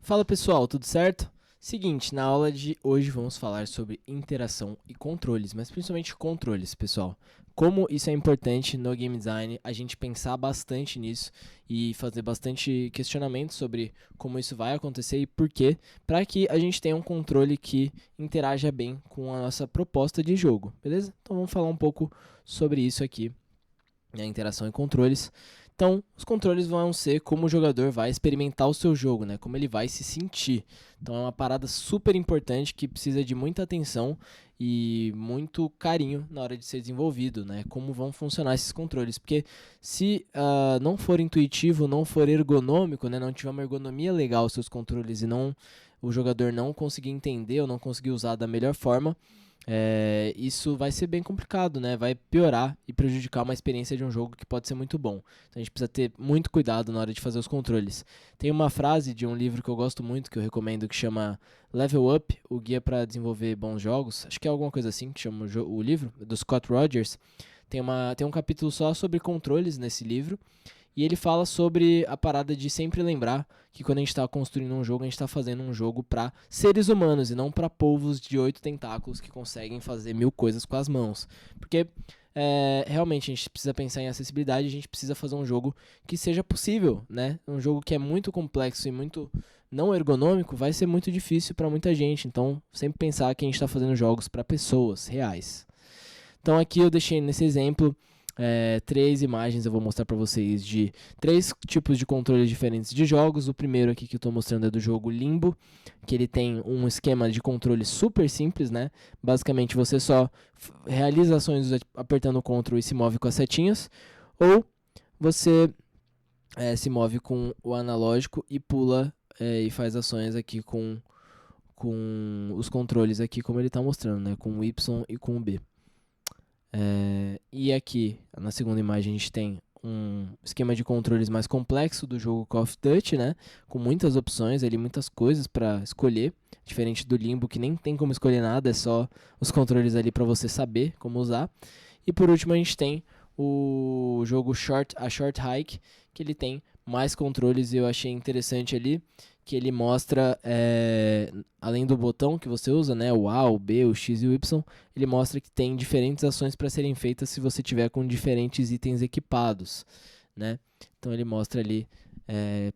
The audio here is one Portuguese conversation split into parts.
Fala pessoal, tudo certo? Seguinte, na aula de hoje vamos falar sobre interação e controles, mas principalmente controles, pessoal. Como isso é importante no game design, a gente pensar bastante nisso e fazer bastante questionamento sobre como isso vai acontecer e por quê, para que a gente tenha um controle que interaja bem com a nossa proposta de jogo, beleza? Então vamos falar um pouco sobre isso aqui, né, interação e controles. Então, os controles vão ser como o jogador vai experimentar o seu jogo, né? Como ele vai se sentir. Então, é uma parada super importante que precisa de muita atenção e muito carinho na hora de ser desenvolvido, né? Como vão funcionar esses controles. Porque se não for intuitivo, não for ergonômico, né? Não tiver uma ergonomia legal os seus controles e o jogador não conseguir entender ou não conseguir usar da melhor forma, isso vai ser bem complicado, né? Vai piorar e prejudicar uma experiência de um jogo que pode ser muito bom. Então a gente precisa ter muito cuidado na hora de fazer os controles. Tem uma frase de um livro que eu gosto muito, que eu recomendo, que chama Level Up, o guia para desenvolver bons jogos. Acho que é alguma coisa assim que chama o livro, do Scott Rogers. Tem um capítulo só sobre controles nesse livro. E ele fala sobre a parada de sempre lembrar que quando a gente está construindo um jogo, a gente está fazendo um jogo para seres humanos e não para polvos de 8 tentáculos que conseguem fazer 1000 coisas com as mãos. Porque realmente a gente precisa pensar em acessibilidade, a gente precisa fazer um jogo que seja possível, né? Um jogo que é muito complexo e muito não ergonômico vai ser muito difícil para muita gente. Então, sempre pensar que a gente está fazendo jogos para pessoas reais. Então aqui eu deixei nesse exemplo 3 imagens, eu vou mostrar para vocês de 3 tipos de controles diferentes de jogos. O primeiro aqui que eu estou mostrando é do jogo Limbo, que ele tem um esquema de controle super simples, né? Basicamente você só realiza ações apertando o Ctrl e se move com as setinhas, ou você se move com o analógico e pula e faz ações aqui com os controles aqui como ele está mostrando, né? Com o Y e com o B. E aqui, na segunda imagem, a gente tem um esquema de controles mais complexo do jogo Call of Duty, né? Com muitas opções, ali, muitas coisas para escolher. Diferente do Limbo, que nem tem como escolher nada, é só os controles ali para você saber como usar. E por último, a gente tem o jogo a Short Hike, que ele tem mais controles e eu achei interessante ali, que ele mostra, além do botão que você usa, né, o A, o B, o X e o Y, ele mostra que tem diferentes ações para serem feitas se você tiver com diferentes itens equipados, né? Então ele mostra ali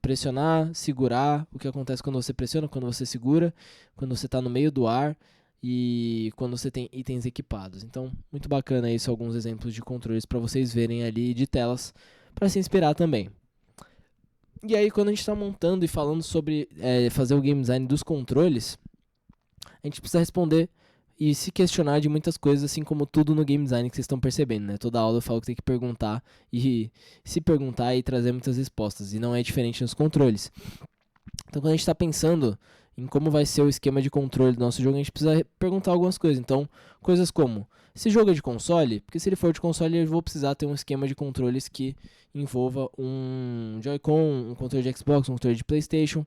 pressionar, segurar, o que acontece quando você pressiona, quando você segura, quando você está no meio do ar e quando você tem itens equipados. Então, muito bacana isso, alguns exemplos de controles para vocês verem ali de telas para se inspirar também. E aí, quando a gente está montando e falando sobre fazer o game design dos controles, a gente precisa responder e se questionar de muitas coisas, assim como tudo no game design que vocês estão percebendo, né? Toda aula eu falo que tem que perguntar e se perguntar e trazer muitas respostas, e não é diferente nos controles. Então, quando a gente está pensando em como vai ser o esquema de controle do nosso jogo, a gente precisa perguntar algumas coisas. Então, coisas como, esse jogo é de console? Porque se ele for de console, eu vou precisar ter um esquema de controles que envolva um Joy-Con, um controle de Xbox, um controle de PlayStation.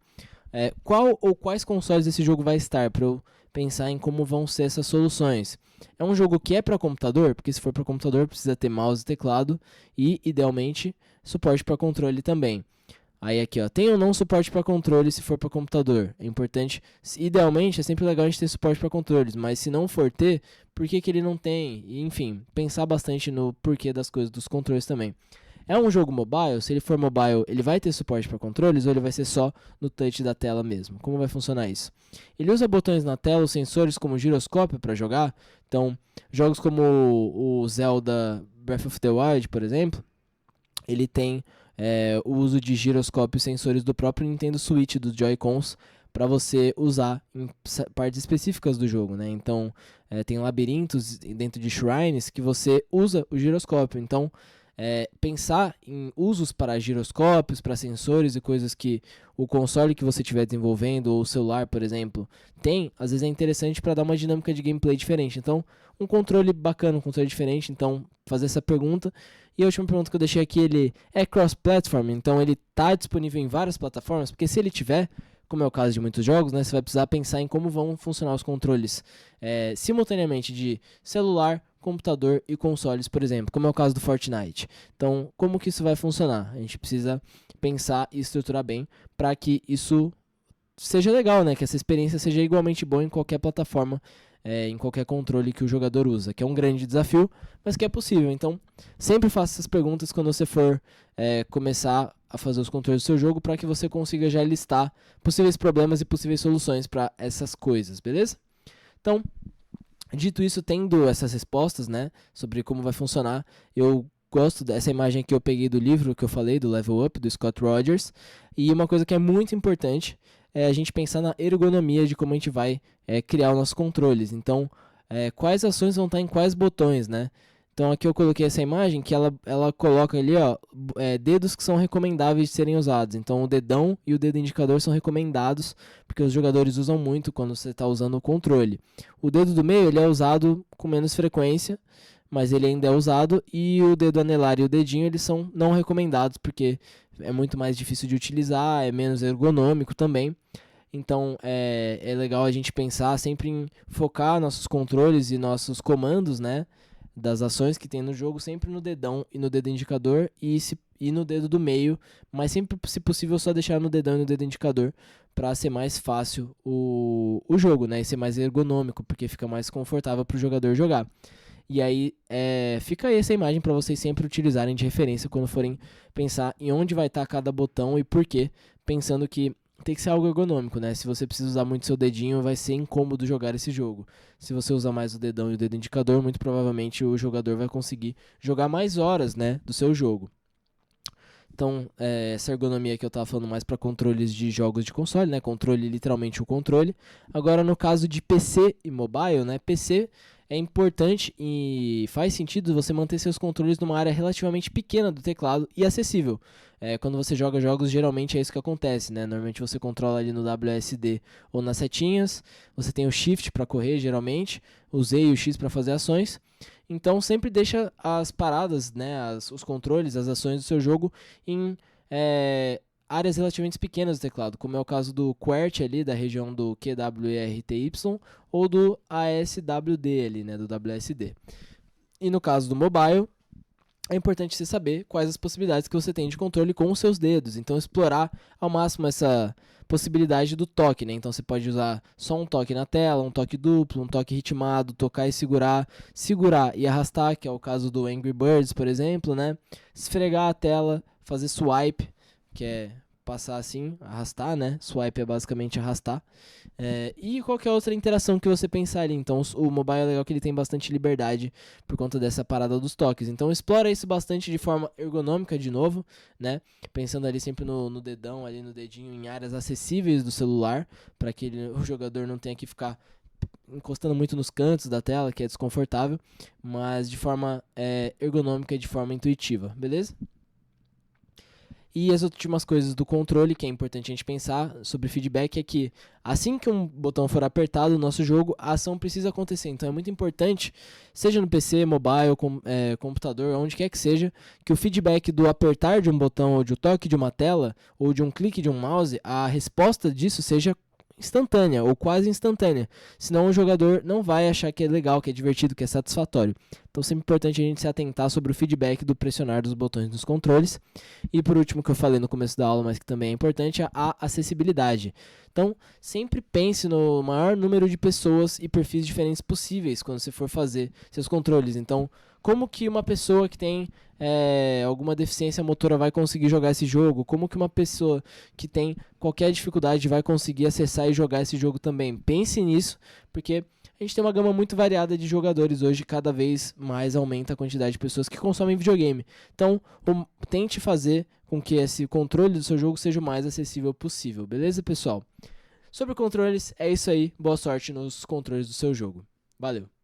Qual ou quais consoles esse jogo vai estar, para eu pensar em como vão ser essas soluções. É um jogo que é para computador? Porque se for para computador, precisa ter mouse e teclado e, idealmente, suporte para controle também. Aí aqui, ó, tem ou não suporte para controle se for para computador? É importante, idealmente é sempre legal a gente ter suporte para controles, mas se não for ter, por que ele não tem? E, enfim, pensar bastante no porquê das coisas dos controles também. É um jogo mobile? Se ele for mobile, ele vai ter suporte para controles ou ele vai ser só no touch da tela mesmo? Como vai funcionar isso? Ele usa botões na tela, os sensores como giroscópio para jogar. Então, jogos como o Zelda Breath of the Wild, por exemplo, ele tem o uso de giroscópio e sensores do próprio Nintendo Switch, dos Joy-Cons, para você usar em partes específicas do jogo, né? Então, tem labirintos dentro de shrines que você usa o giroscópio. Então, pensar em usos para giroscópios, para sensores e coisas que o console que você estiver desenvolvendo, ou o celular, por exemplo, tem, às vezes é interessante para dar uma dinâmica de gameplay diferente. Então, um controle bacana, um controle diferente, então, fazer essa pergunta. E a última pergunta que eu deixei aqui, ele é cross-platform, então ele está disponível em várias plataformas, porque se ele tiver, como é o caso de muitos jogos, né, você vai precisar pensar em como vão funcionar os controles simultaneamente de celular, computador e consoles, por exemplo, como é o caso do Fortnite. Então, como que isso vai funcionar? A gente precisa pensar e estruturar bem para que isso seja legal, né? Que essa experiência seja igualmente boa em qualquer plataforma, em qualquer controle que o jogador usa, que é um grande desafio, mas que é possível. Então, sempre faça essas perguntas quando você for começar a fazer os controles do seu jogo, para que você consiga já listar possíveis problemas e possíveis soluções para essas coisas, beleza? Então, dito isso, tendo essas respostas, né, sobre como vai funcionar, eu gosto dessa imagem que eu peguei do livro que eu falei, do Level Up, do Scott Rogers, e uma coisa que é muito importante é a gente pensar na ergonomia de como a gente vai criar os nossos controles. Então, quais ações vão estar em quais botões, né? Então aqui eu coloquei essa imagem que ela coloca ali, ó, dedos que são recomendáveis de serem usados. Então o dedão e o dedo indicador são recomendados, porque os jogadores usam muito quando você está usando o controle. O dedo do meio ele é usado com menos frequência, mas ele ainda é usado, e o dedo anelar e o dedinho eles são não recomendados, porque é muito mais difícil de utilizar, é menos ergonômico também. Então é legal a gente pensar sempre em focar nossos controles e nossos comandos, né, das ações que tem no jogo, sempre no dedão e no dedo indicador e no dedo do meio, mas sempre, se possível, só deixar no dedão e no dedo indicador para ser mais fácil o jogo, né, e ser mais ergonômico, porque fica mais confortável para o jogador jogar. E aí fica aí essa imagem para vocês sempre utilizarem de referência quando forem pensar em onde vai estar cada botão e por quê, pensando que tem que ser algo ergonômico, né? Se você precisa usar muito seu dedinho, vai ser incômodo jogar esse jogo. Se você usar mais o dedão e o dedo indicador, muito provavelmente o jogador vai conseguir jogar mais horas, né, do seu jogo. Então, essa ergonomia que eu estava falando mais para controles de jogos de console, né? Controle, literalmente o controle. Agora, no caso de PC e mobile, né? PC é importante e faz sentido você manter seus controles numa área relativamente pequena do teclado e acessível. Quando você joga jogos, geralmente é isso que acontece, né? Normalmente você controla ali no WSD ou nas setinhas. Você tem o Shift para correr, geralmente. O Z e o X para fazer ações. Então sempre deixa as paradas, né, os controles, as ações do seu jogo em áreas relativamente pequenas do teclado, como é o caso do QWERTY ali, da região do QWERTY, ou do ASWD ali, né, do WSD. E no caso do mobile, é importante você saber quais as possibilidades que você tem de controle com os seus dedos. Então, explorar ao máximo essa possibilidade do toque, né? Então, você pode usar só um toque na tela, um toque duplo, um toque ritmado, tocar e segurar, segurar e arrastar, que é o caso do Angry Birds, por exemplo, né? Esfregar a tela, fazer swipe, que é passar assim, arrastar, né? Swipe é basicamente arrastar. E qualquer outra interação que você pensar ali. Então, o mobile é legal que ele tem bastante liberdade por conta dessa parada dos toques. Então, explora isso bastante de forma ergonômica de novo, né? Pensando ali sempre no dedão, ali no dedinho, em áreas acessíveis do celular, para que o jogador não tenha que ficar encostando muito nos cantos da tela, que é desconfortável, mas de forma ergonômica e de forma intuitiva, beleza? E as últimas coisas do controle, que é importante a gente pensar sobre feedback, é que assim que um botão for apertado no nosso jogo, a ação precisa acontecer. Então é muito importante, seja no PC, mobile, computador, onde quer que seja, que o feedback do apertar de um botão ou de um toque de uma tela ou de um clique de um mouse, a resposta disso seja instantânea ou quase instantânea, senão o jogador não vai achar que é legal, que é divertido, que é satisfatório. Então sempre é importante a gente se atentar sobre o feedback do pressionar dos botões dos controles. E por último, que eu falei no começo da aula, mas que também é importante, é a acessibilidade. Então sempre pense no maior número de pessoas e perfis diferentes possíveis quando você for fazer seus controles. Então, como que uma pessoa que tem alguma deficiência motora vai conseguir jogar esse jogo? Como que uma pessoa que tem qualquer dificuldade vai conseguir acessar e jogar esse jogo também? Pense nisso, porque a gente tem uma gama muito variada de jogadores hoje, cada vez mais aumenta a quantidade de pessoas que consomem videogame. Então, tente fazer com que esse controle do seu jogo seja o mais acessível possível, beleza, pessoal? Sobre controles, é isso aí. Boa sorte nos controles do seu jogo. Valeu!